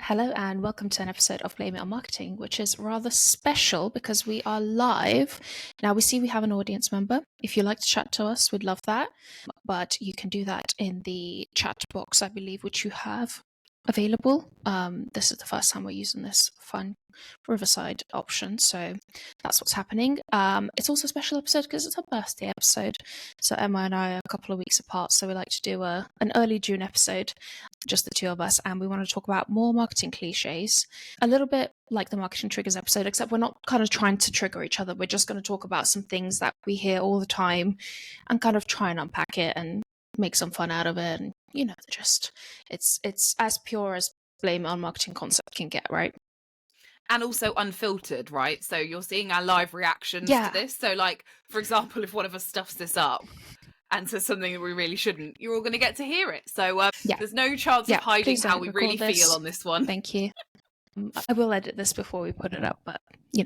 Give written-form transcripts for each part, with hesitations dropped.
Hello and welcome to an episode of Blame It on Marketing, which is rather special because we are live. Now we see we have an audience member. If you'd like to chat to us, we'd love that. But you can do that in the chat box, I believe, which you have available. This is the first time we're using this fun Riverside option, so that's what's happening. It's also a special episode because it's our birthday episode. So Emma and I are a couple of weeks apart, so we like to do an early June episode, just the two of us, and we want to talk about more marketing cliches, a little bit like the marketing triggers episode, except we're not kind of trying to trigger each other. We're just going to talk about some things that we hear all the time and kind of try and unpack it and make some fun out of it. And just it's as pure as Blame It on Marketing concept can get, right? And also unfiltered, right? So you're seeing our live reactions to this. So, like, for example, if one of us stuffs this up and says something that we really shouldn't, you're all going to get to hear it. So there's no chance of hiding how we really feel on this one. Thank you. I will edit this before we put it up, but you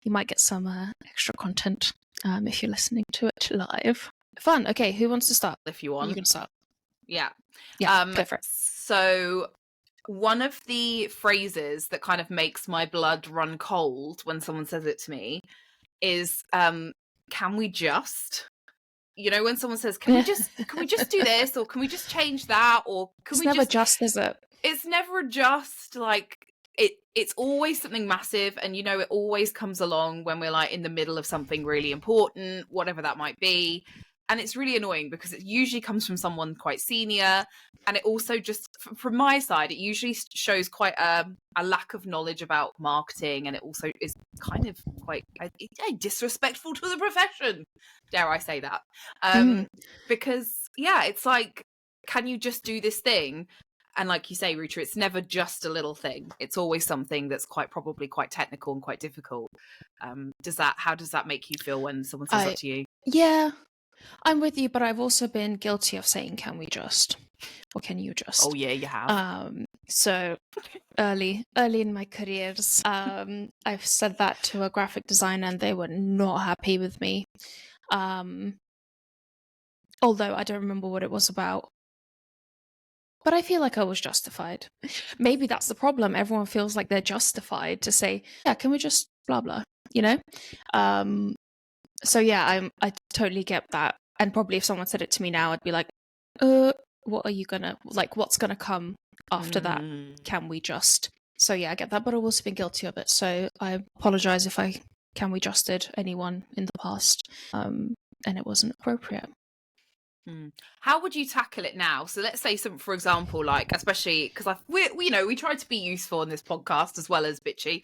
might get some extra content if you're listening to it live. Fun. Okay, who wants to start? If you want. You can start. Yeah. Go for it. So one of the phrases that kind of makes my blood run cold when someone says it to me is, can we just? When someone says, can we just do this, or can we just change that, or can we never just, is it? It's never just, like, it's always something massive, and it always comes along when we're like in the middle of something really important, whatever that might be. And it's really annoying because it usually comes from someone quite senior. And it also just, from my side, it usually shows quite a lack of knowledge about marketing. And it also is kind of quite disrespectful to the profession. Dare I say that? Because, it's like, can you just do this thing? And like you say, Ruta, it's never just a little thing. It's always something that's probably quite technical and quite difficult. How does that make you feel when someone says that to you? Yeah. I'm with you, but I've also been guilty of saying, can we just? Or can you just? Oh, yeah, you have. So early in my careers, I've said that to a graphic designer and they were not happy with me. Although I don't remember what it was about. But I feel like I was justified. Maybe that's the problem. Everyone feels like they're justified to say, yeah, can we just blah, blah, So yeah, I totally get that. And probably if someone said it to me now, I'd be like, what are you gonna, like, what's gonna come after that? Can we just? So yeah, I get that, but I've also been guilty of it. So I apologize if I can we justed anyone in the past, and it wasn't appropriate. How would you tackle it now? So let's say something, for example, like, especially because we try to be useful in this podcast as well as bitchy.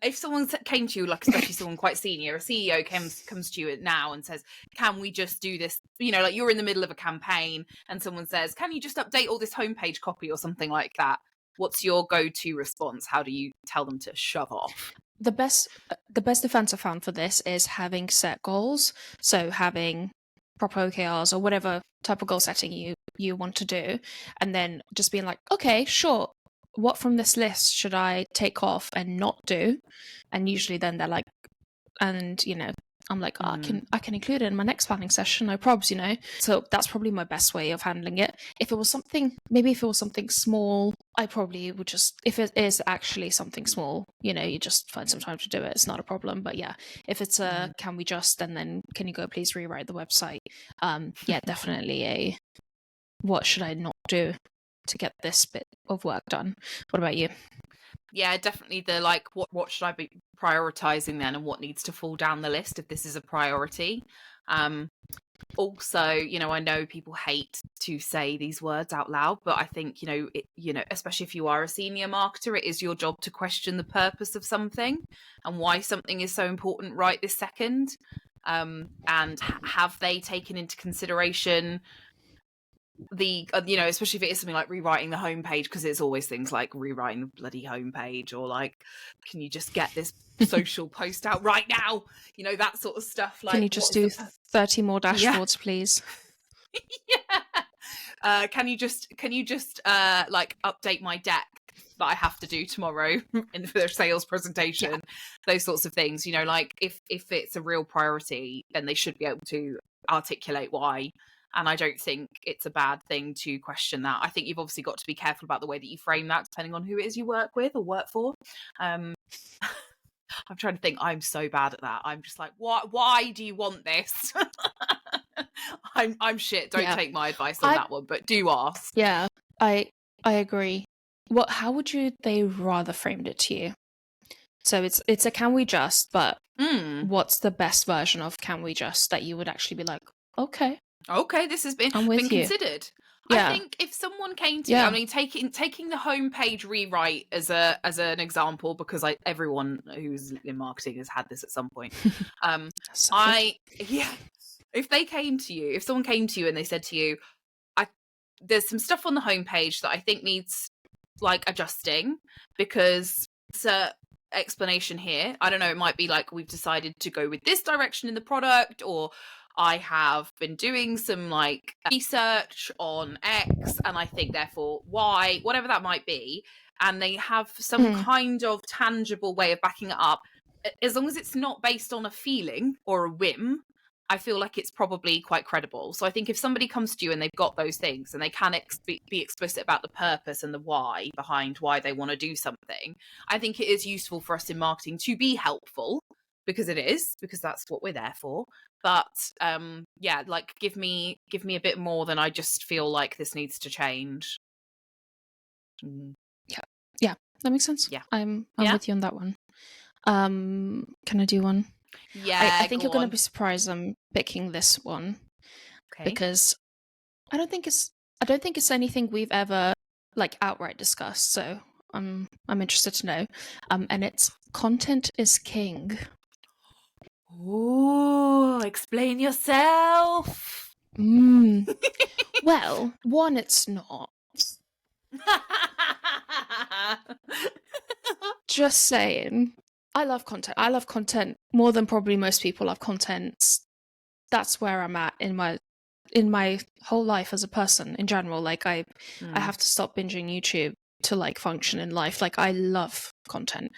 If someone came to you, like especially someone quite senior, a CEO comes to you now and says, "Can we just do this?" Like you're in the middle of a campaign and someone says, "Can you just update all this homepage copy or something like that?" What's your go-to response? How do you tell them to shove off? The best defense I found for this is having set goals. So having proper OKRs or whatever type of goal setting you want to do, and then just being like, okay, sure, what from this list should I take off and not do? And usually then they're like, and I'm like, I can include it in my next planning session, no probs, So that's probably my best way of handling it. If it was something small, I probably would just, if it is actually something small, you just find some time to do it. It's not a problem. But yeah, if it's can we just, and then can you go please rewrite the website? Yeah, definitely what should I not do to get this bit of work done? What about you? Yeah, definitely the like, what should I be prioritizing then, and what needs to fall down the list if this is a priority. Also, I know people hate to say these words out loud, but I think, especially if you are a senior marketer, it is your job to question the purpose of something and why something is so important right this second. And have they taken into consideration the especially if it is something like rewriting the homepage, because it's always things like rewriting the bloody homepage, or like, can you just get this social post out right now, that sort of stuff. Like, can you just do 30 more dashboards, please? Yeah. Can you just like update my deck that I have to do tomorrow in the sales presentation? Those sorts of things, like if it's a real priority, then they should be able to articulate why. And I don't think it's a bad thing to question that. I think you've obviously got to be careful about the way that you frame that, depending on who it is you work with or work for. I'm trying to think. I'm so bad at that. I'm just like, why do you want this? I'm shit. Don't take my advice on that one, but do ask. Yeah, I agree. How would they rather framed it to you? So it's a can we just, but what's the best version of can we just that you would actually be like, okay, this has been considered. Yeah. I think if someone came to me, I mean, taking the homepage rewrite as an example, because everyone who's in marketing has had this at some point. If they came to you, if someone came to you and they said to you, there's some stuff on the homepage that I think needs like adjusting because it's a explanation here. I don't know, it might be like we've decided to go with this direction in the product, or I have been doing some like research on X and I think therefore Y, whatever that might be, and they have some kind of tangible way of backing it up. As long as it's not based on a feeling or a whim, I feel like it's probably quite credible. So I think if somebody comes to you and they've got those things and they can be explicit about the purpose and the why behind why they want to do something, I think it is useful for us in marketing to be helpful, because that's what we're there for. But like give me a bit more than I just feel like this needs to change. Yeah, that makes sense. Yeah, I'm with you on that one. Can I do one? Yeah, I think you're going to be surprised I'm picking this one. Okay. Because I don't think it's anything we've ever like outright discussed. So I'm interested to know. And it's content is king. Ooh, explain yourself. Well, one, it's not. Just saying. I love content. I love content more than probably most people love content. That's where I'm at in my whole life as a person in general. Like I have to stop binging YouTube to like function in life. Like I love content.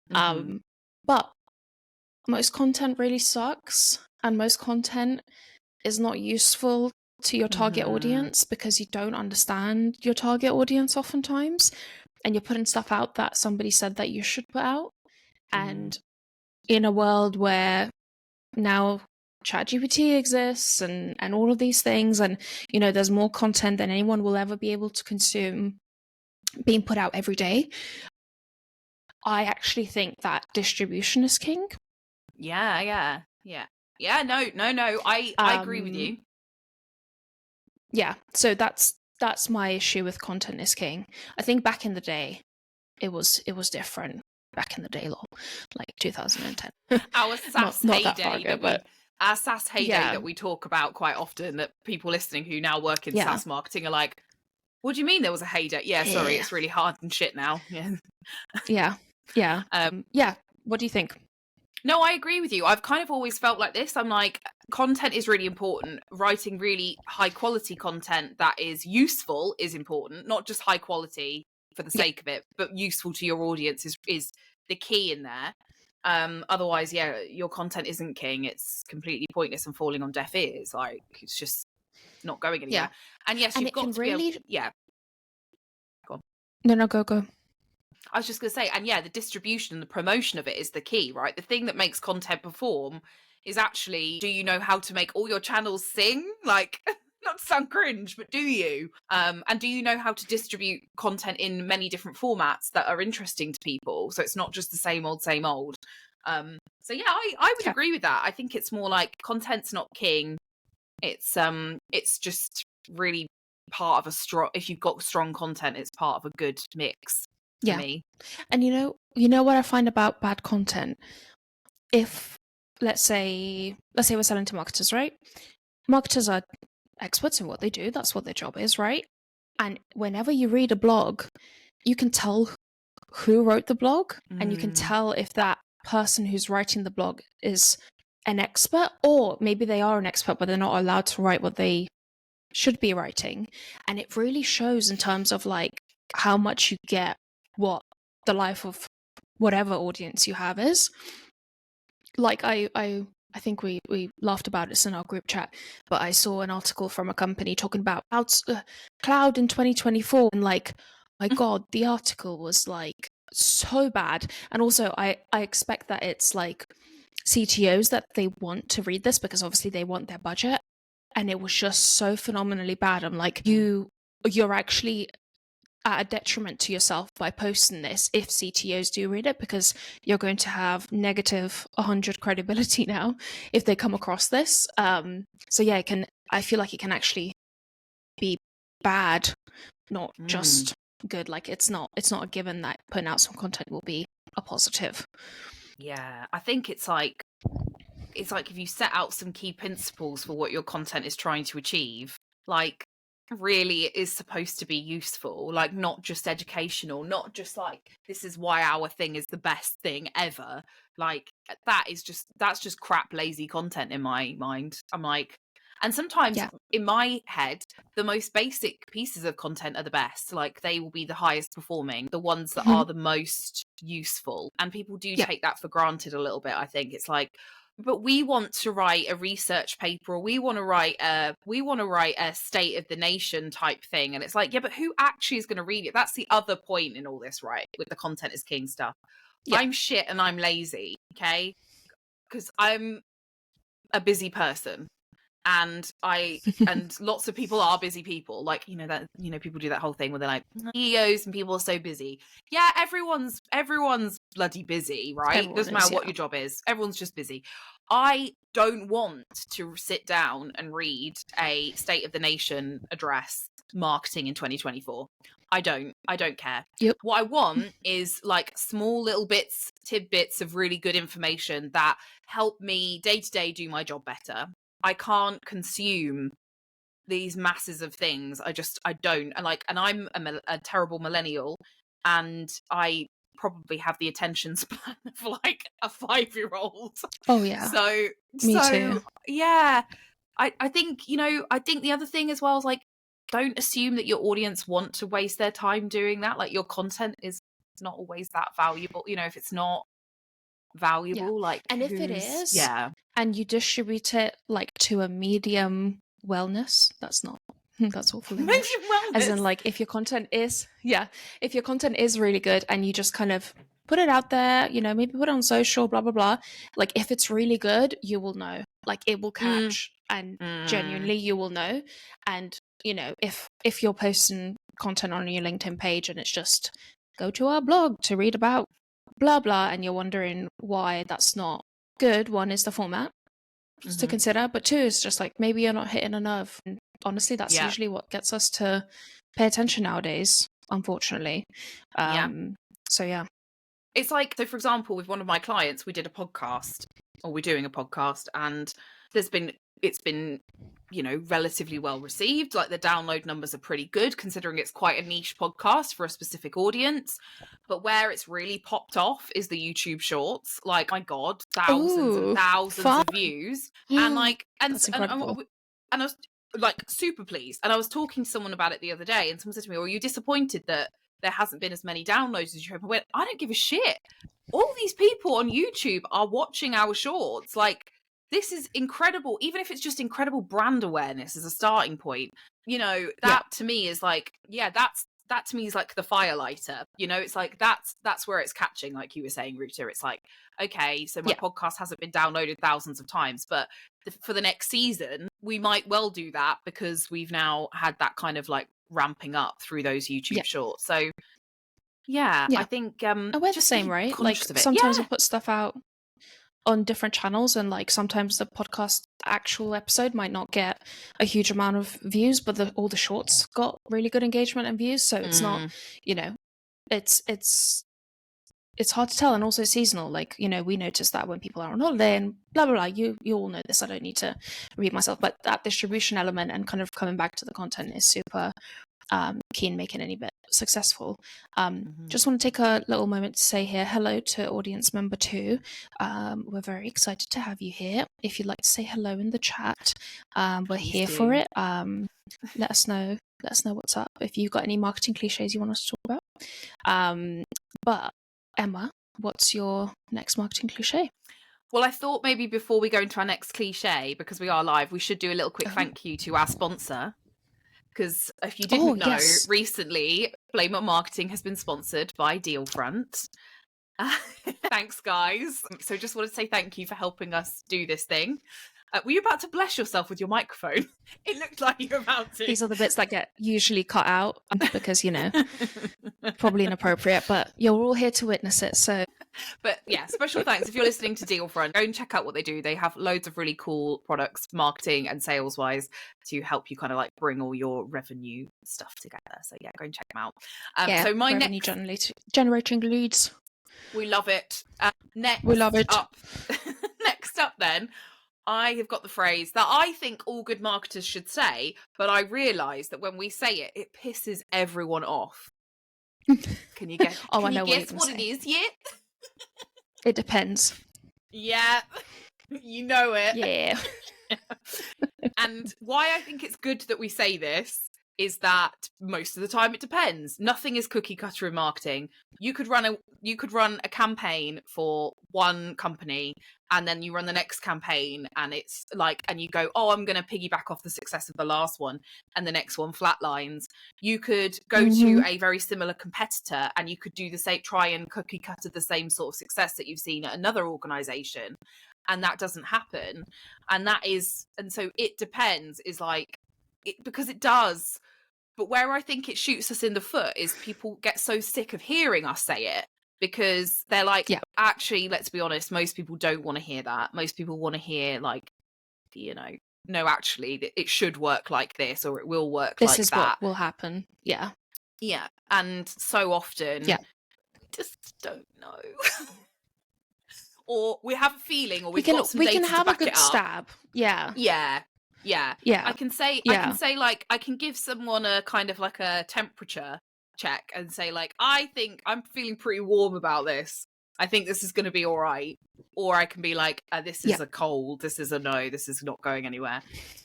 But most content really sucks, and most content is not useful to your target audience because you don't understand your target audience oftentimes, and you're putting stuff out that somebody said that you should put out. And in a world where now ChatGPT exists and all of these things, and there's more content than anyone will ever be able to consume being put out every day, I actually think that distribution is king. Yeah. No. I agree with you. Yeah, so that's my issue with content is king. I think back in the day, it was different. Back in the day, like 2010. Our SaaS heyday yeah. that we talk about quite often, that people listening who now work in SaaS marketing are like, what do you mean there was a heyday? Yeah, sorry, it's really hard and shit now. Yeah. What do you think? No, I agree with you. I've kind of always felt like this. I'm like, content is really important. Writing really high quality content that is useful is important, not just high quality for the sake of it, but useful to your audience is the key in there. Otherwise, your content isn't king. It's completely pointless and falling on deaf ears. Like, it's just not going anywhere. Yeah. And yes, you've got to be able, Go on. No, go. I was just going to say, and the distribution and the promotion of it is the key, right? The thing that makes content perform is actually, do you know how to make all your channels sing? Like, not to sound cringe, but do you? And do you know how to distribute content in many different formats that are interesting to people? So it's not just the same old, same old. So yeah, I would agree with that. I think it's more like content's not king. It's just really part of a strong, if you've got strong content, it's part of a good mix. For me. And you know what I find about bad content? If let's say we're selling to marketers, right? Marketers are experts in what they do. That's what their job is, right? And whenever you read a blog, you can tell who wrote the blog, and you can tell if that person who's writing the blog is an expert, or maybe they are an expert, but they're not allowed to write what they should be writing. And it really shows in terms of like how much you get, what the life of whatever audience you have is. Like I I think we laughed about this in our group chat, but I saw an article from a company talking about cloud in 2024, and like, my God, the article was like so bad. And also, I expect that it's like CTOs that they want to read this because obviously they want their budget, and it was just so phenomenally bad. I'm like, you're actually at a detriment to yourself by posting this if CTOs do read it, because you're going to have negative 100 credibility now if they come across this. So yeah, I feel like it can actually be bad, not just good. Like it's not a given that putting out some content will be a positive. Yeah, I think it's like if you set out some key principles for what your content is trying to achieve, like really it is supposed to be useful, like not just educational, not just like this is why our thing is the best thing ever. Like that's just crap lazy content in my mind. I'm like, and sometimes Yeah. in my head the most basic pieces of content are the best, like they will be the highest performing, the ones that are the most useful, and people do Yeah. take that for granted a little bit. I think it's like, but we want to write a research paper, or we want to write a state of the nation type thing, and it's like, yeah, but who actually is going to read it? That's the other point in all this, right? With the content is king stuff. Yeah. I'm shit and I'm lazy, okay? Because I'm a busy person, and lots of people are busy people. Like, that, people do that whole thing where they're like, CEOs and people are so busy. Yeah, everyone's bloody busy, right? Everyone Doesn't is, matter what yeah. your job is. Everyone's just busy. I don't want to sit down and read a State of the Nation address, marketing in 2024. I don't care. Yep. What I want is like small little tidbits of really good information that help me day to day do my job better. I can't consume these masses of things. I don't. And I'm a terrible millennial, and I probably have the attention span of like a 5-year-old. Oh yeah. So Me too. yeah. I think, I think the other thing as well is like, don't assume that your audience want to waste their time doing that. Like your content is not always that valuable. If it's not valuable, like, and if it is, yeah, and you distribute it like to a medium wellness, that's awful English. As in, like, if your content is really good and you just kind of put it out there, maybe put it on social, blah blah blah, like if it's really good, you will know, like it will catch, and genuinely you will know. And if you're posting content on your LinkedIn page and it's just go to our blog to read about blah blah, and you're wondering why that's not good, one is the format to consider, but two is just like maybe you're not hitting a nerve. And honestly, that's usually what gets us to pay attention nowadays, unfortunately. So yeah, it's like, so for example, with one of my clients, we did a podcast, or we're doing a podcast, and it's been relatively well received. Like the download numbers are pretty good considering it's quite a niche podcast for a specific audience. But where it's really popped off is the YouTube shorts. Like, my God, thousands and thousands of views. And like, that's incredible. And I was like super pleased. And I was talking to someone about it the other day, and someone said to me, "Are you disappointed that there hasn't been as many downloads as you hope?" I went, I don't give a shit. All these people on YouTube are watching our shorts. Like, this is incredible. Even if it's just incredible brand awareness as a starting point, that to me is like, yeah, that to me is like the firelighter. It's like that's where it's catching, like you were saying, Ruta. It's like, okay, so my podcast hasn't been downloaded thousands of times, but for the next season, we might well do that because we've now had that kind of like ramping up through those YouTube shorts. So I think and we're the same, right? Like sometimes we'll put stuff out on different channels, and like sometimes the podcast actual episode might not get a huge amount of views, but all the shorts got really good engagement and views. So it's not, it's hard to tell, and also seasonal. Like, we notice that when people are on holiday and blah blah blah. You all know this. I don't need to repeat myself, but that distribution element and kind of coming back to the content is super key in making any bit successful. Just want to take a little moment to say here hello to audience member 2. We're very excited to have you here. If you'd like to say hello in the chat, we're Please here do. for it. Let us know what's up if you've got any marketing cliches you want us to talk about. But Emma, what's your next marketing cliche? Well, I thought maybe before we go into our next cliche, because we are live, we should do a little quick thank you to our sponsor. Because if you didn't know, yes. recently, Blame It Marketing has been sponsored by Dealfront. Thanks, guys. So just want to say thank you for helping us do this thing. Were you about to bless yourself with your microphone? It looked like you were about to. These are the bits that get usually cut out because, probably inappropriate, but you're all here to witness it. So, but yeah, special thanks. If you're listening to Dealfront, go and check out what they do. They have loads of really cool products, marketing and sales wise, to help you kind of like bring all your revenue stuff together. So yeah, go and check them out. So my revenue generating leads. We love it. Next, we love it. Next up, then, I have got the phrase that I think all good marketers should say, but I realise that when we say it, it pisses everyone off. Can you guess? I can know you guess what it is yet? It depends. Yeah, you know it. Yeah. And why I think it's good that we say this is that most of the time it depends. Nothing is cookie cutter in marketing. You could run a campaign for one company, and then you run the next campaign and it's like, and you go, oh, I'm going to piggyback off the success of the last one, and the next one flatlines. You could go to a very similar competitor and you could do the same, try and cookie cutter the same sort of success that you've seen at another organization, and that doesn't happen. And so it depends is like, because it does. But where I think it shoots us in the foot is people get so sick of hearing us say it, because they're like, actually, let's be honest, most people don't want to hear that. Most people want to hear like, no, actually, it should work like this, or it will work like that. This is what will happen. Yeah. Yeah. And so often, we just don't know. Or we have a feeling, or we've got some data to back it up. We can have a good stab. Yeah. Yeah. I can say like, I can give someone a kind of like a temperature check and say like, I think I'm feeling pretty warm about this. I think this is going to be all right. Or I can be like, this is a cold. This is a no. This is not going anywhere.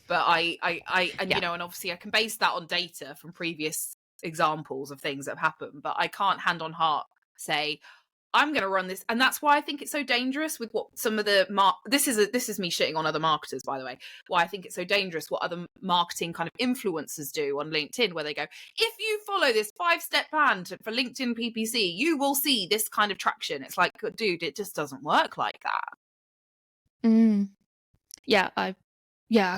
But and obviously I can base that on data from previous examples of things that have happened. But I can't hand on heart say, I'm going to run this. And that's why I think it's so dangerous with what some of the this is me shitting on other marketers, by the way. Why I think it's so dangerous what other marketing kind of influencers do on LinkedIn, where they go, if you follow this 5-step plan for LinkedIn PPC, you will see this kind of traction. It's like, dude, it just doesn't work like that. Yeah, I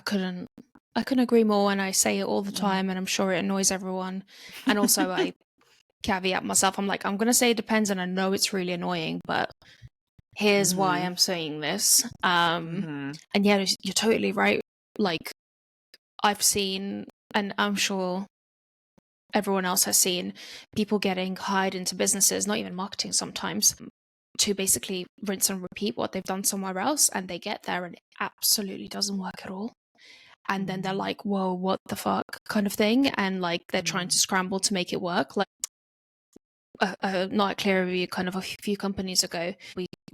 couldn't agree more, and I say it all the time, and I'm sure it annoys everyone. And also I caveat myself, I'm like, I'm gonna say it depends, and I know it's really annoying, but here's why I'm saying this. And yeah, you're totally right. Like, I've seen, and I'm sure everyone else has seen, people getting hired into businesses, not even marketing sometimes, to basically rinse and repeat what they've done somewhere else, and they get there and it absolutely doesn't work at all. And then they're like, whoa, what the fuck, kind of thing. And like, they're trying to scramble to make it work. Like, not a clear review kind of a few companies ago,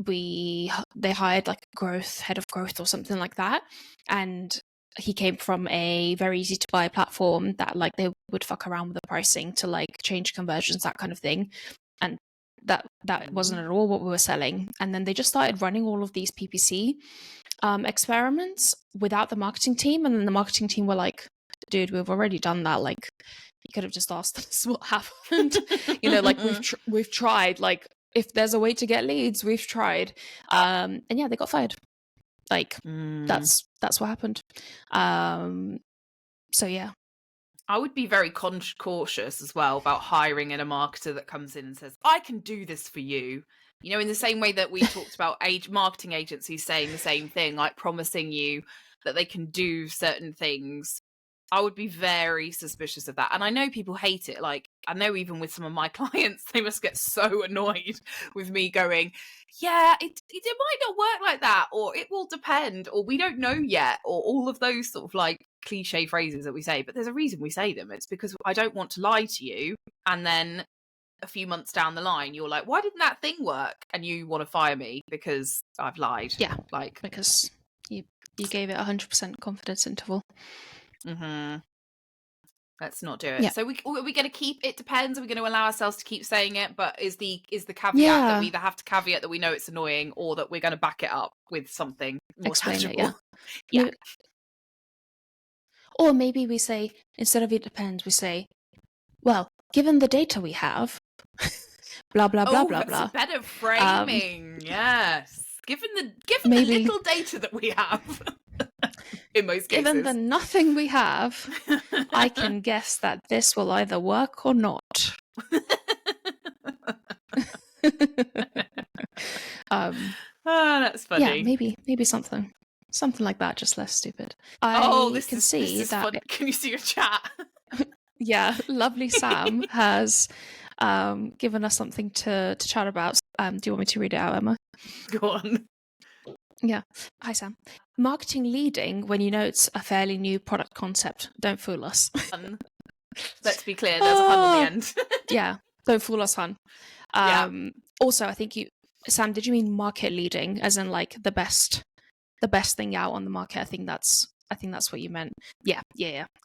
they hired like a head of growth or something like that, and he came from a very easy to buy platform that like they would fuck around with the pricing to like change conversions, that kind of thing, and that wasn't at all what we were selling. And then they just started running all of these PPC experiments without the marketing team, and then the marketing team were like, dude, we've already done that, like you could have just asked us what happened. Like we've tried, like if there's a way to get leads, we've tried. And yeah, they got fired. Like that's what happened. So yeah, I would be very cautious as well about hiring in a marketer that comes in and says, I can do this for you. In the same way that we talked about marketing agencies saying the same thing, like promising you that they can do certain things. I would be very suspicious of that. And I know people hate it. Like, I know even with some of my clients, they must get so annoyed with me going, yeah, it might not work like that, or it will depend, or we don't know yet, or all of those sort of like cliche phrases that we say. But there's a reason we say them. It's because I don't want to lie to you. And then a few months down the line, you're like, why didn't that thing work? And you want to fire me because I've lied. Yeah. Like, because you gave it 100% confidence interval. Let's not do it. Yeah. So we going to keep, it depends. Are we going to allow ourselves to keep saying it? But is the caveat that Yeah. we either have to caveat that we know it's annoying, or that we're going to back it up with something more Explain it, tangible? yeah. Yeah. Or maybe we say, instead of it depends, we say, well, given the data we have, blah, blah, blah, Oh, blah, that's blah. a better framing. Yes. Given the Maybe- little data that we have, in most cases. Given the nothing we have, I can guess that this will either work or not. That's funny. Yeah, maybe something like that, just less stupid. This is fun. Can you see your chat? Yeah, lovely Sam has given us something to chat about. Do you want me to read it out, Emma? Go on. Yeah. Hi, Sam. Marketing leading when you know it's a fairly new product concept. Don't fool us. Let's be clear, there's a hun on the end. Yeah, don't fool us, hun. Also, I think Sam, did you mean market leading as in like the best thing out on the market? I think that's what you meant. Yeah,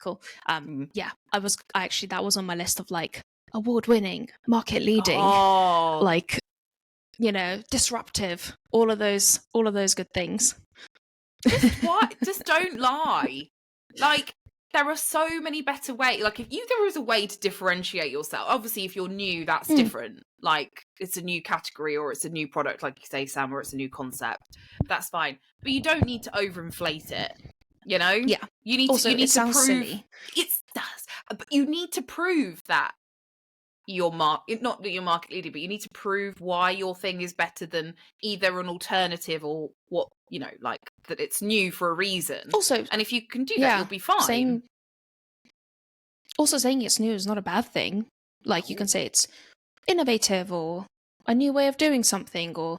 cool. Yeah, that was on my list of like award-winning, market leading, like, you know, disruptive, all of those good things. Just don't lie. Like, there are so many better ways. Like, there is a way to differentiate yourself. Obviously, if you're new, that's different. Like, it's a new category, or it's a new product, like you say, Sam, or it's a new concept. That's fine. But you don't need to overinflate it. You know? Yeah. You need also, to it sounds prove silly. It does. But you need to prove that not that you're market leader, but you need to prove why your thing is better than either an alternative or what, you know, like that it's new for a reason. Also, and if you can do that, you'll be fine. saying it's new is not a bad thing. Like, you can say it's innovative or a new way of doing something, or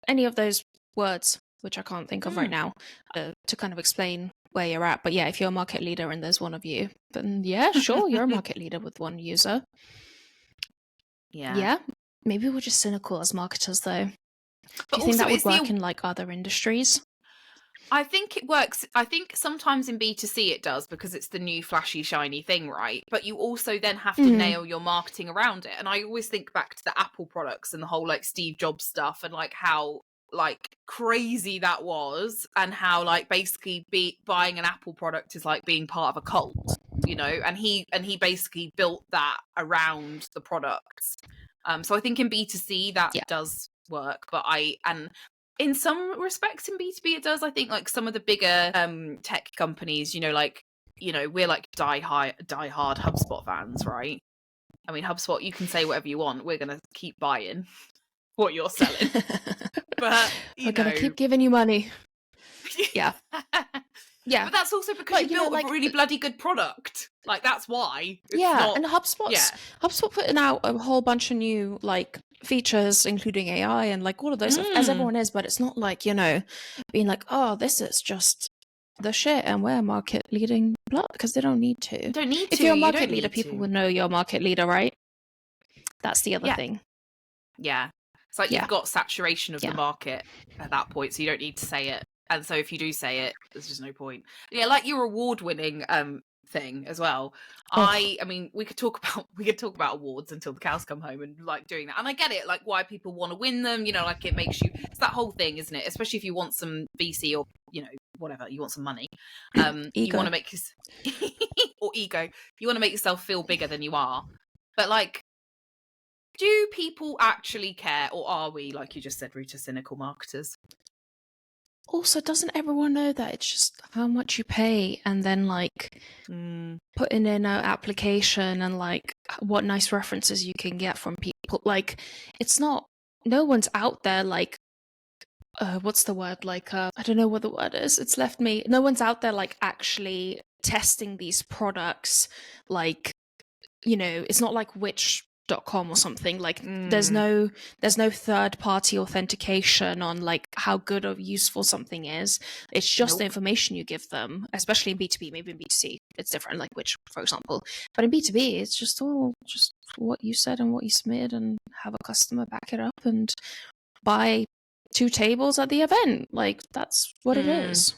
any of those words which I can't think of right now to kind of explain where you're at. But yeah, if you're a market leader and there's one of you, then yeah, sure, you're a market leader with one user. Yeah. Maybe we're just cynical as marketers, though. Do you think that would work in like other industries? I think it works. I think sometimes in B2C it does, because it's the new flashy shiny thing, right? But you also then have to nail your marketing around it. And I always think back to the Apple products and the whole like Steve Jobs stuff, and like how like crazy that was, and how like basically buying an Apple product is like being part of a cult, you know. And he basically built that around the products. So I think in B2C that does work, but in some respects in B2B it does. I think like some of the bigger tech companies, you know, like, you know, we're like die hard HubSpot fans, right? I mean, HubSpot, you can say whatever you want, we're gonna keep buying what you're selling. But we're gonna keep giving you money. Yeah. Yeah. But that's also because you built a really bloody good product. Like, that's why. And HubSpot putting out a whole bunch of new like features, including AI and like all of those stuff, as everyone is, but it's not like, you know, being like, oh, this is just the shit and we're market leading, because they don't need to. You don't need to. If you're a market leader, people would know you're a market leader, right? That's the other thing. Yeah. It's like you've got saturation of the market at that point, so you don't need to say it. And so if you do say it, there's just no point. Yeah, like your award-winning thing as well. I mean, we could talk about awards until the cows come home, and like doing that. And I get it, like why people want to win them, you know, like it makes you, it's that whole thing, isn't it? Especially if you want some VC or, you know, whatever, you want some money. You want to make or ego. You want to make yourself feel bigger than you are. But like, do people actually care, or are we, like you just said, Ruta, cynical marketers? Also, doesn't everyone know that it's just how much you pay, and then like putting in an application and like what nice references you can get from people? Like, it's not, no one's out there like, what's the word? Like, I don't know what the word is. It's left me. No one's out there like actually testing these products. Like, you know, it's not like which.com or something. Like there's no third party authentication on like how good or useful something is. It's just the information you give them, especially in B2B. Maybe in B2C it's different, like which, for example, but in B2B it's just all just what you said and what you submitted, and have a customer back it up and buy 2 tables at the event. Like, that's what it is.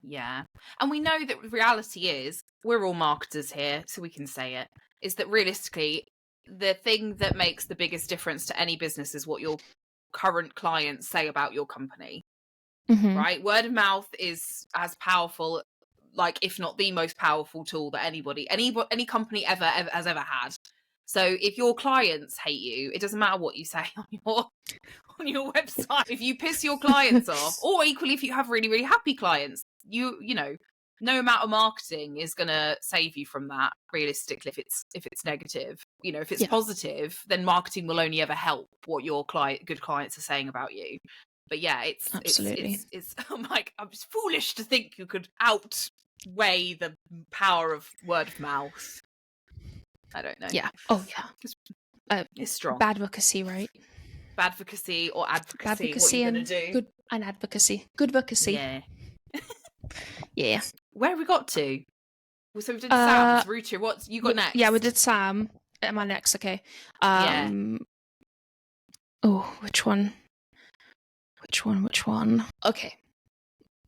Yeah. And we know that the reality is, we're all marketers here, so we can say it, is that realistically, the thing that makes the biggest difference to any business is what your current clients say about your company, Mm-hmm. right? Word of mouth is as powerful, like, if not the most powerful tool that any company ever has ever had. So if your clients hate you, it doesn't matter what you say on your website. If you piss your clients off, or equally if you have really, really happy clients, you know, no amount of marketing is gonna save you from that, realistically, if it's negative. You know, if it's positive, then marketing will only ever help what your good clients are saying about you. But yeah, Absolutely. it's I'm like, I'm just foolish to think you could outweigh the power of word of mouth. I don't know. Yeah. Oh yeah. It's strong. Badvocacy, right? Badvocacy or advocacy, what are Badvocacy you gonna and do? good and advocacy. Goodvocacy. Yeah. Yeah. Where have we got to? So we did Sam's, Ruta. What you got next? Yeah, we did Sam. Am I next? Okay. Yeah. Oh, which one? Which one? Okay.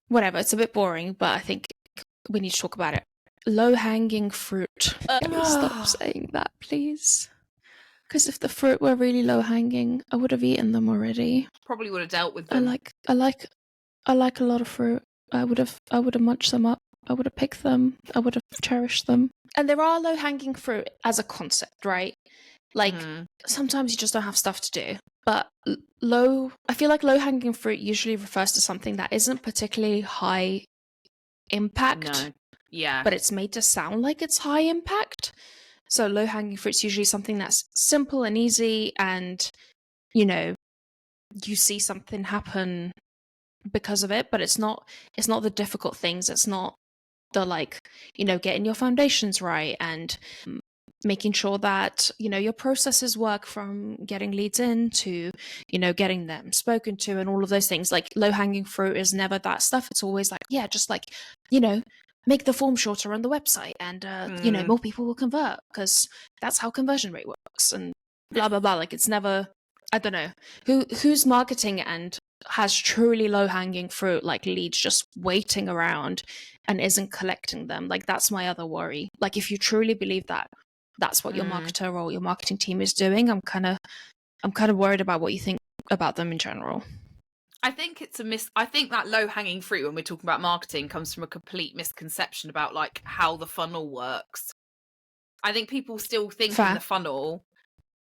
Whatever. It's a bit boring, but I think we need to talk about it. Low-hanging fruit. Can you stop saying that, please? Because if the fruit were really low-hanging, I would have eaten them already. Probably would have dealt with them. I like a lot of fruit. I would have munched them up. I would have picked them. I would have cherished them. And there are low-hanging fruit as a concept, right? Like, sometimes you just don't have stuff to do. But I feel like low-hanging fruit usually refers to something that isn't particularly high impact. No. Yeah. But it's made to sound like it's high impact. So low-hanging fruit's usually something that's simple and easy, and, you know, you see something happen because of it, but it's not the difficult things. It's not the, like, you know, getting your foundations right and making sure that, you know, your processes work from getting leads in to, you know, getting them spoken to and all of those things. Like, low-hanging fruit is never that stuff. It's always like, yeah, just like, you know, make the form shorter on the website and, you know, more people will convert because that's how conversion rate works and blah, blah, blah. Like, it's never, I don't know, who's marketing and has truly low-hanging fruit, like leads just waiting around and isn't collecting them. Like, that's my other worry. Like, if you truly believe that that's what your marketer or your marketing team is doing, I'm kind of worried about what you think about them in general. I think it's I think that low-hanging fruit when we're talking about marketing comes from a complete misconception about, like, how the funnel works. I think people still think in the funnel,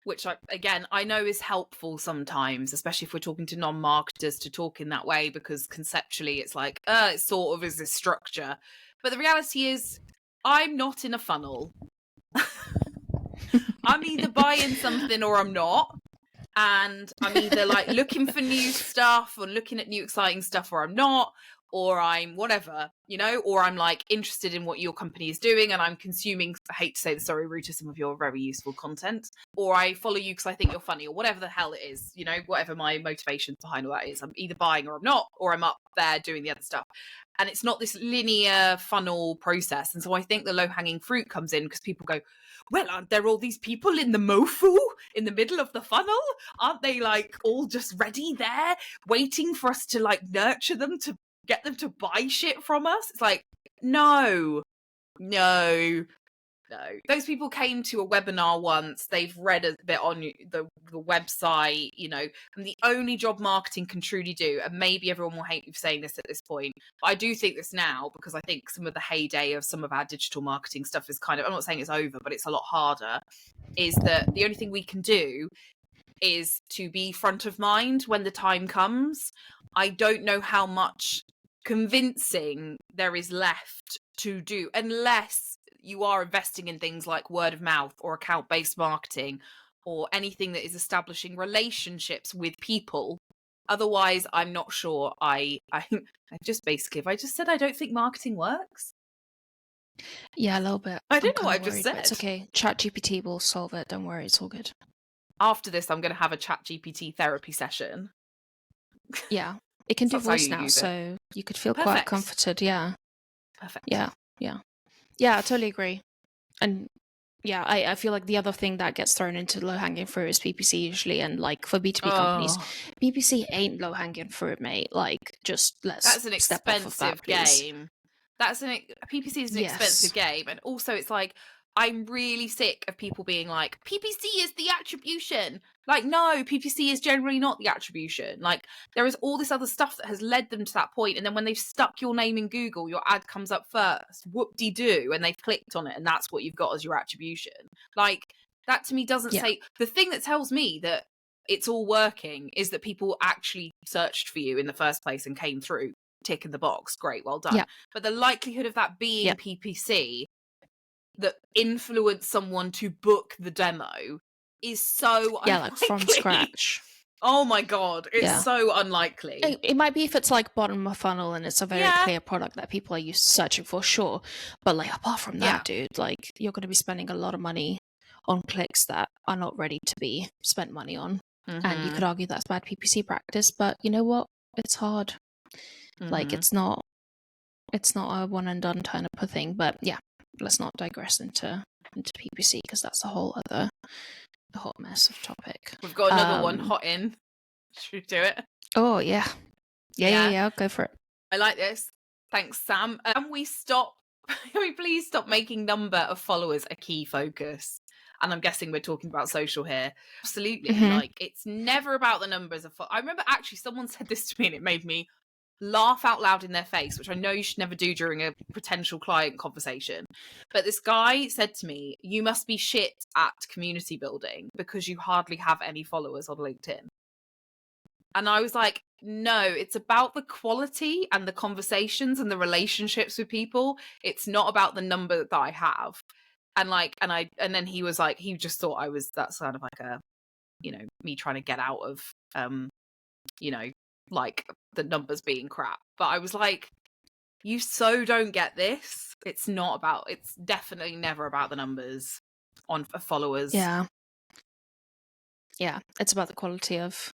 which I know is helpful sometimes, especially if we're talking to non-marketers, to talk in that way, because conceptually it's like, it sort of is this structure. But the reality is, I'm not in a funnel. I'm either buying something or I'm not. And I'm either, like, looking for new stuff or looking at new exciting stuff, or I'm not, or I'm whatever, you know, or I'm, like, interested in what your company is doing and I'm consuming, I hate to say this, sorry, Ruta, some of your very useful content, or I follow you because I think you're funny, or whatever the hell it is, you know, whatever my motivation behind all that is. I'm either buying or I'm not, or I'm up there doing the other stuff. And it's not this linear funnel process. And so I think the low-hanging fruit comes in because people go, well, aren't there all these people in the MOFU in the middle of the funnel? Aren't they, like, all just ready there, waiting for us to, like, nurture them, to get them to buy shit from us? It's like, no. Those people came to a webinar once, they've read a bit on the website, you know, and the only job marketing can truly do, and maybe everyone will hate me for saying this at this point, but I do think this now, because I think some of the heyday of some of our digital marketing stuff is kind of, I'm not saying it's over, but it's a lot harder, is that the only thing we can do is to be front of mind when the time comes. I don't know how much convincing there is left to do, unless you are investing in things like word of mouth or account-based marketing or anything that is establishing relationships with people. Otherwise, I'm not sure. I just basically, if I just said I don't think marketing works. Yeah, a little bit. I don't know what I just said. It's okay. ChatGPT will solve it. Don't worry, it's all good. After this, I'm going to have a ChatGPT therapy session. Yeah, it can do voice now, so you could feel quite comforted. Yeah. Perfect. Yeah, I totally agree. And yeah, I feel like the other thing that gets thrown into low-hanging fruit is PPC usually, and, like, for B2B companies, PPC ain't low-hanging fruit, mate. Like, just let's that's an expensive game. PPC is an Yes. expensive game, and also it's like, I'm really sick of people being like, PPC is the attribution. Like, no, PPC is generally not the attribution. Like, there is all this other stuff that has led them to that point, and then when they've stuck your name in Google, your ad comes up first. Whoop-de-doo, and they've clicked on it, and that's what you've got as your attribution. Like, that to me doesn't say... The thing that tells me that it's all working is that people actually searched for you in the first place and came through. Tick in the box. Great, well done. Yeah. But the likelihood of that being PPC that influence someone to book the demo is so unlikely. Like from scratch. Oh my god, it's so unlikely. It might be if it's like bottom of funnel and it's a very clear product that people are used to searching for, sure. But like apart from that, dude, like you're going to be spending a lot of money on clicks that are not ready to be spent money on. And you could argue that's bad PPC practice, but you know what? It's hard. Like it's not a one and done kind of a thing. But yeah, let's not digress into PPC because that's a whole other hot mess of topic. We've got another one hot in. Should we do it? Oh yeah. Yeah, go for it. I like this. Thanks, Sam. Can we please stop making number of followers a key focus? And I'm guessing we're talking about social here. Absolutely. Like, it's never about the numbers of I remember actually someone said this to me and it made me laugh out loud in their face, which I know you should never do during a potential client conversation. But this guy said to me, you must be shit at community building because you hardly have any followers on LinkedIn. And I was like, no, it's about the quality and the conversations and the relationships with people. It's not about the number that I have. And like, and then he was like, he just thought that's kind of like a, me trying to get out of, like the numbers being crap. But I was like, you so don't get this. It's definitely never about the numbers on followers. Yeah. It's about the quality of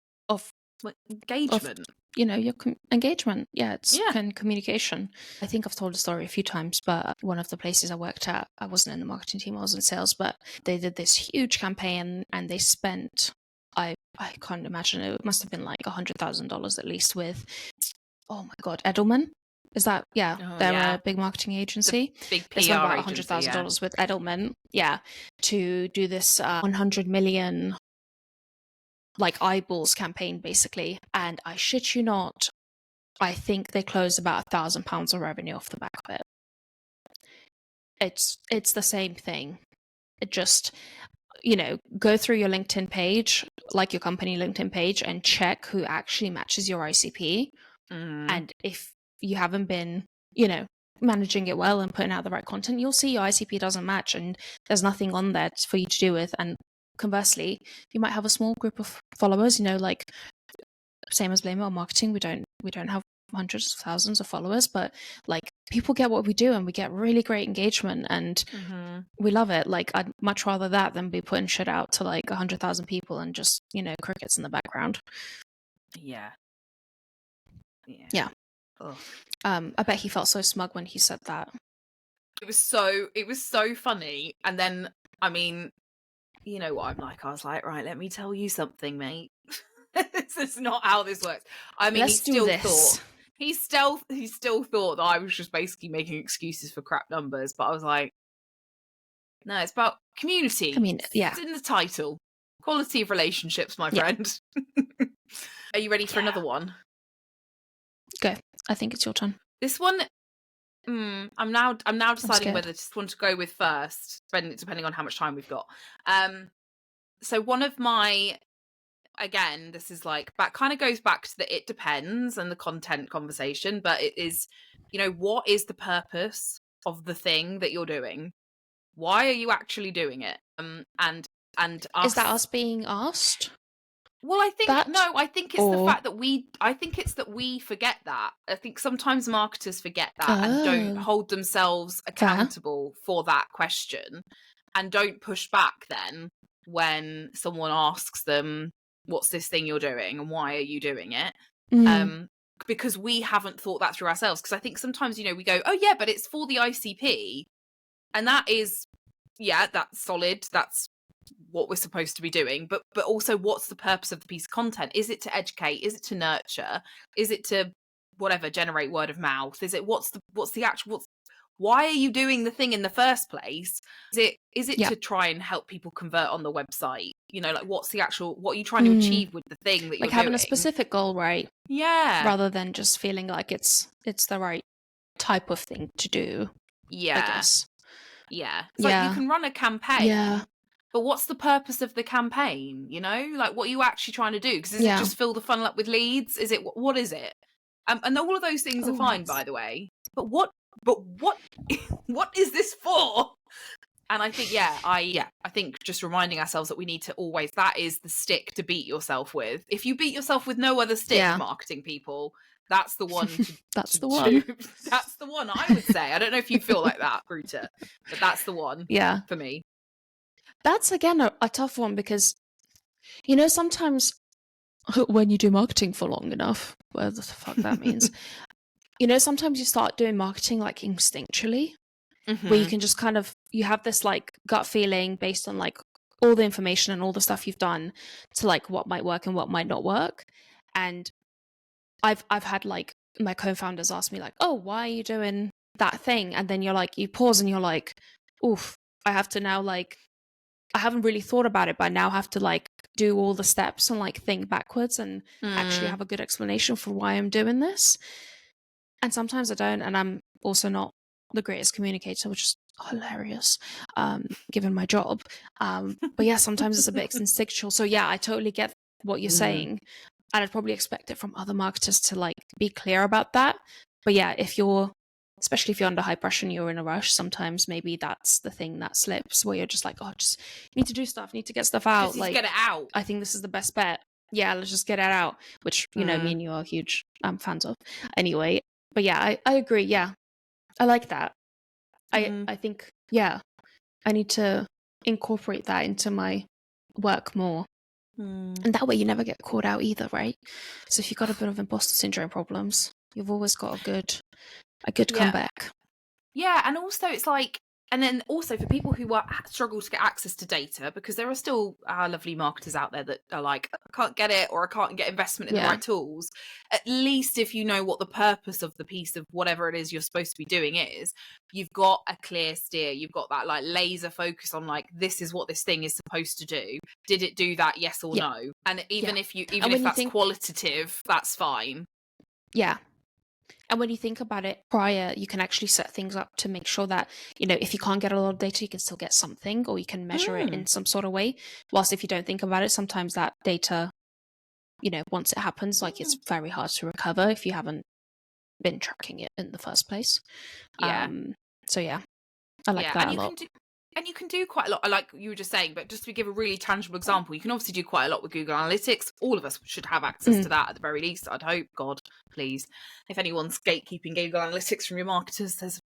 engagement. Your engagement. It's communication. I think I've told the story a few times, but one of the places I worked at, I wasn't in the marketing team, I was in sales, but they did this huge campaign and they spent, I can't imagine, it must have been like $100,000 at least with, oh my god, Edelman. Is that, they're a big marketing agency. Big PR they spent about agency, $100,000 with Edelman, to do this 100 million like eyeballs campaign basically, and I shit you not, I think they closed about £1,000 of revenue off the back of it. It's the same thing. It just, go through your LinkedIn page, like your company LinkedIn page, and check who actually matches your ICP. And if you haven't been, managing it well and putting out the right content, you'll see your ICP doesn't match and there's nothing on there for you to do with. And conversely, you might have a small group of followers, like same as Blame It on Marketing, we don't have hundreds of thousands of followers, but like people get what we do and we get really great engagement and we love it. Like I'd much rather that than be putting shit out to like 100,000 people and just, crickets in the background. Yeah. Ugh. I bet he felt so smug when he said that. It was so funny. And then, I mean, you know what I'm like. I was like, right, let me tell you something, mate. This is not how this works. I mean, he still thought that I was just basically making excuses for crap numbers. But I was like, no, it's about community. I mean, it's in the title. Quality of relationships, my friend. Are you ready for another one? Go. I think it's your turn. This one, I'm now deciding whether to want to go with first, depending on how much time we've got. So one of my, again, this is like, that kind of goes back to the it depends and the content conversation, but it is, what is the purpose of the thing that you're doing? Why are you actually doing it? And is that us being asked? Well, I think the fact that we forget that. I think sometimes marketers forget that and don't hold themselves accountable for that question and don't push back then when someone asks them, what's this thing you're doing and why are you doing it? Because we haven't thought that through ourselves. Because I think sometimes, we go, oh yeah, but it's for the ICP. And that is, that's solid. That's what we're supposed to be doing, but also what's the purpose of the piece of content? Is it to educate? Is it to nurture? Is it to generate word of mouth? Is it what's why are you doing the thing in the first place? Is it Yeah. to try and help people convert on the website? You know, like what are you trying to achieve with the thing that Like you're having doing? a specific goal, right? Yeah. Rather than just feeling like it's the right type of thing to do, I guess. Yeah. It's like you can run a campaign. Yeah. But what's the purpose of the campaign? You know, like what are you actually trying to do? Because is it Yeah. just fill the funnel up with leads? Is it what is it? And all of those things are fine, by the way. But what what is this for? And I think I think just reminding ourselves that we need to always, that is the stick to beat yourself with. If you beat yourself with no other stick, marketing people, that's the one to that's the one. one. That's the one, I would say. I don't know if you feel like that, Ruta, but that's the one. Yeah. For me. That's again a tough one because, you know, sometimes when you do marketing for long enough, whatever the fuck that means, you know, sometimes you start doing marketing like instinctually, where you can just kind of, you have this like gut feeling based on like all the information and all the stuff you've done to like what might work and what might not work. And I've had like my co-founders ask me like, oh, why are you doing that thing? And then you're like, you pause and you're like, oof, I have to now like, I haven't really thought about it, but I now have to like do all the steps and like think backwards and actually have a good explanation for why I'm doing this. And sometimes I don't, and I'm also not the greatest communicator, which is hilarious, given my job. But yeah, sometimes it's a bit instinctual. So yeah, I totally get what you're saying. And I'd probably expect it from other marketers to like be clear about that. But yeah, especially if you're under high pressure and you're in a rush, sometimes maybe that's the thing that slips, where you're just like, oh, just need to do stuff, need to get stuff out. Just like, get it out. I think this is the best bet. Yeah, let's just get it out, which, you know, me and you are huge fans of. Anyway, but yeah, I agree. Yeah, I like that. I think, yeah, I need to incorporate that into my work more. And that way you never get caught out either, right? So if you've got a bit of imposter syndrome problems, you've always got a good comeback. Yeah, and also it's like, and then also for people who struggle to get access to data, because there are still lovely marketers out there that are like, I can't get it, or I can't get investment in the right tools. At least if you know what the purpose of the piece of whatever it is you're supposed to be doing is, you've got a clear steer. You've got that like laser focus on like, this is what this thing is supposed to do. Did it do that? Yes or no? And even if that's qualitative, that's fine. Yeah. And when you think about it prior, you can actually set things up to make sure that, you know, if you can't get a lot of data, you can still get something, or you can measure it in some sort of way. Whilst if you don't think about it, sometimes that data, you know, once it happens, like it's very hard to recover if you haven't been tracking it in the first place. Yeah. So yeah, I like that a lot. And you can do quite a lot, like you were just saying, but just to give a really tangible example, you can obviously do quite a lot with Google Analytics. All of us should have access to that at the very least, I'd hope. God, please. If anyone's gatekeeping Google Analytics from your marketers,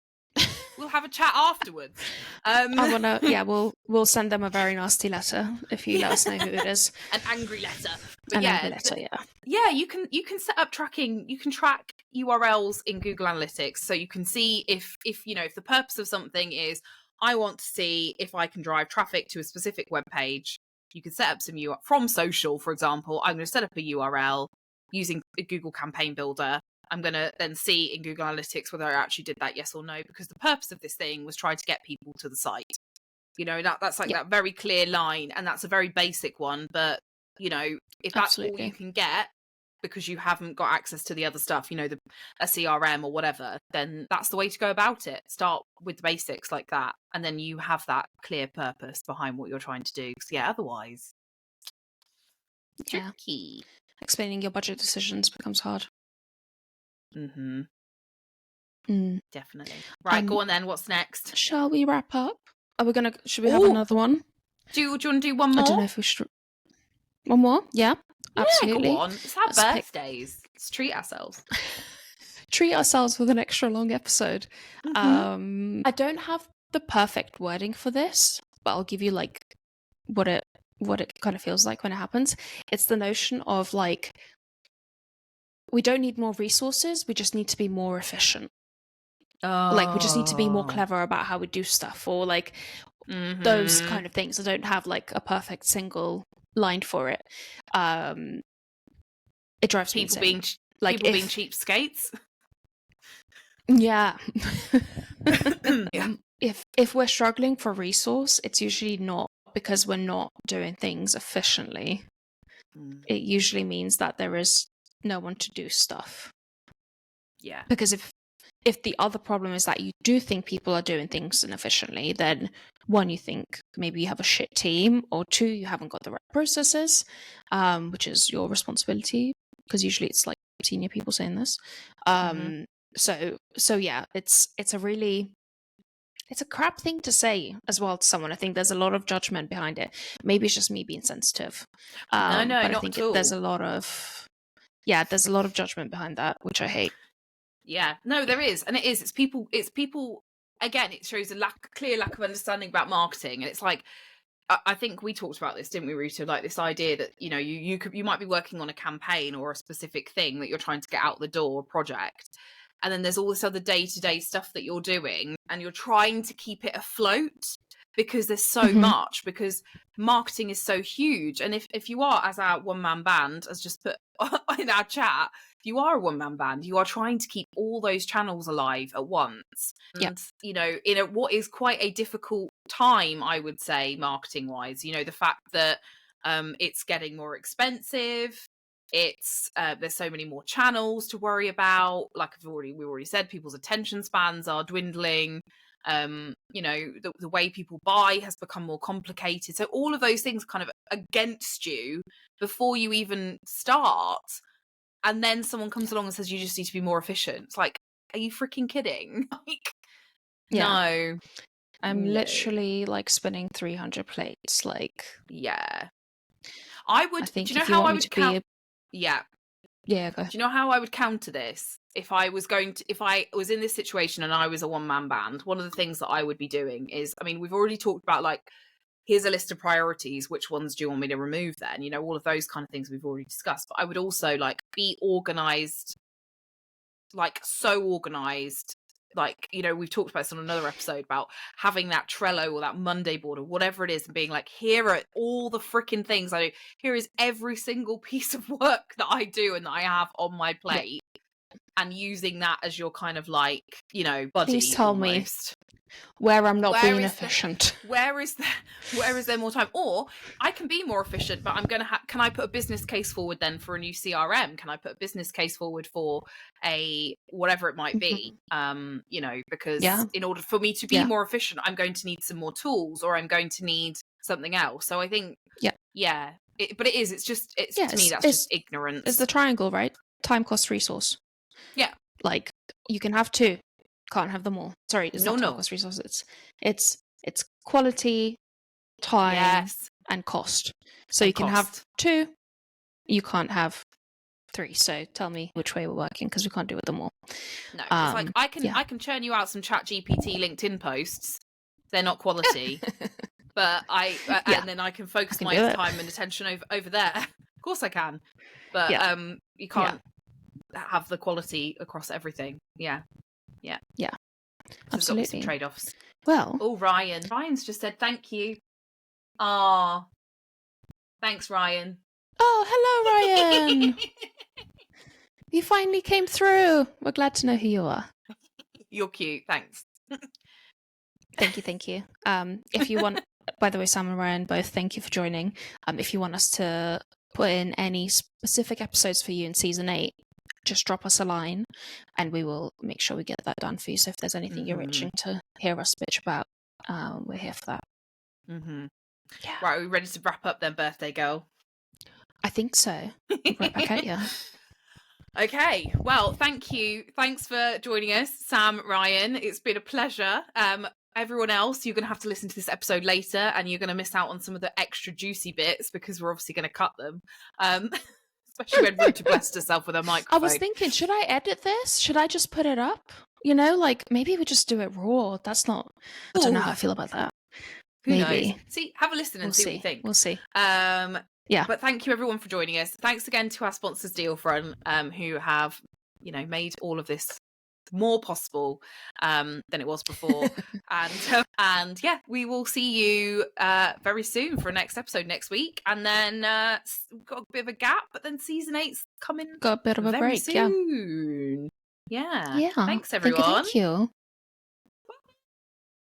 we'll have a chat afterwards. We'll send them a very nasty letter if you let us know who it is. An angry letter. But angry letter, yeah, you can set up tracking. You can track URLs in Google Analytics, so you can see if you know, if the purpose of something is, I want to see if I can drive traffic to a specific web page. You can set up some from social, for example. I'm going to set up a URL using a Google Campaign Builder. I'm going to then see in Google Analytics whether I actually did that, yes or no, because the purpose of this thing was trying to get people to the site. You know, that's like that very clear line, and that's a very basic one. But, you know, if that's all you can get, because you haven't got access to the other stuff, you know, a CRM or whatever, then that's the way to go about it. Start with the basics like that, and then you have that clear purpose behind what you're trying to do. Because otherwise, tricky. Explaining your budget decisions becomes hard. Definitely. Right, go on then. What's next? Shall we wrap up? Should we have another one? Do you want to do one more? I don't know if we should. One more? Yeah. Absolutely. Yeah, go on. It's our birthdays. Let's treat ourselves. Treat ourselves with an extra long episode. I don't have the perfect wording for this, but I'll give you like what it kind of feels like when it happens. It's the notion of like, we don't need more resources, we just need to be more efficient. Like we just need to be more clever about how we do stuff, or like those kind of things. I don't have like a perfect single line for it. It drives me insane. People being cheapskates. Yeah. Yeah. If we're struggling for resource, it's usually not because we're not doing things efficiently. It usually means that there is no one to do stuff. Yeah. Because if the other problem is that you do think people are doing things inefficiently, then one, you think maybe you have a shit team, or two, you haven't got the right processes, which is your responsibility, because usually it's like senior people saying this. So yeah, it's a crap thing to say as well to someone. I think there's a lot of judgment behind it. Maybe it's just me being sensitive, No, but I not think at all. there's a lot of judgment behind that, which I hate. Yeah, no, there is, and it's people. Again, it shows a clear lack of understanding about marketing, and it's like I think we talked about this, didn't we, Ruta? Like this idea that you might be working on a campaign or a specific thing that you're trying to get out the door, a project, and then there's all this other day-to-day stuff that you're doing, and you're trying to keep it afloat because there's so much, because marketing is so huge. And if you are, as our one-man band, as just put in our chat, if you are a one-man band, you are trying to keep all those channels alive at once. And in what is quite a difficult time, I would say, marketing wise, the fact that it's getting more expensive, it's there's so many more channels to worry about, like we already said, people's attention spans are dwindling. The way people buy has become more complicated, so all of those things kind of against you before you even start, and then someone comes along and says you just need to be more efficient. It's like, are you freaking kidding? Like, no. I'm No. literally like spinning 300 plates. Like, Yeah. I would. I think Do you know if you how want I me would to be, Yeah. go. Do you know how I would counter this? If I was in this situation and I was a one-man band, one of the things that I would be doing is, I mean, we've already talked about, like, here's a list of priorities. Which ones do you want me to remove then? All of those kind of things we've already discussed. But I would also, like, be organized, like, so organized. Like, we've talked about this on another episode about having that Trello or that Monday board or whatever it is, and being like, here are all the freaking things I do. Here is every single piece of work that I do and that I have on my plate. And using that as your kind of, like, buddy. Please tell almost. me where I'm not being Where efficient. where is there more time? Or I can be more efficient, but I'm gonna can I put a business case forward then for a new CRM? Can I put a business case forward for a whatever it might be? Because in order for me to be more efficient, I'm going to need some more tools, or I'm going to need something else. So I think but it is, it's to me that's just ignorance. It's the triangle, right? Time, cost, resource. Yeah. Like, you can have two, can't have them all. Sorry, it's not time, cost, resource. It's quality, time, and cost. So you can have two, you can't have three. So tell me which way we're working, because we can't do with them all. No, it's like I can churn you out some ChatGPT LinkedIn posts. They're not quality, but and then I can focus my time and attention over there. Of course I can, but you can't have the quality across everything. Yeah. Absolutely. Got some trade-offs. Well, Ryan's just said thank you. Ah, thanks, Ryan. Oh, hello, Ryan. You finally came through. We're glad to know who you are. You're cute. Thanks. Thank you. If you want, by the way, Sam and Ryan, both, thank you for joining. If you want us to put in any specific episodes for you in season 8, just drop us a line and we will make sure we get that done for you. So if there's anything you're itching to hear us bitch about, we're here for that. Yeah. Right, are we ready to wrap up then, birthday girl? I think so. Right back at you. Okay, well, thank you. Thanks for joining us, Sam, Ryan. It's been a pleasure. Everyone else, you're going to have to listen to this episode later, and you're going to miss out on some of the extra juicy bits because we're obviously going to cut them. Especially when Ruta blessed herself with her microphone. I was thinking, should I edit this? Should I just put it up? Like, maybe we just do it raw. That's not... I don't know how I feel about that. Who knows? See, have a listen and see what you think. We'll see. Yeah. But thank you everyone for joining us. Thanks again to our sponsors, Dealfront, who have, made all of this more possible than it was before. and yeah, we will see you very soon for a next episode next week. And then we've got a bit of a gap, but then season 8's coming. Got a bit of a break, soon. Yeah. Yeah. Thanks, everyone. Thank you.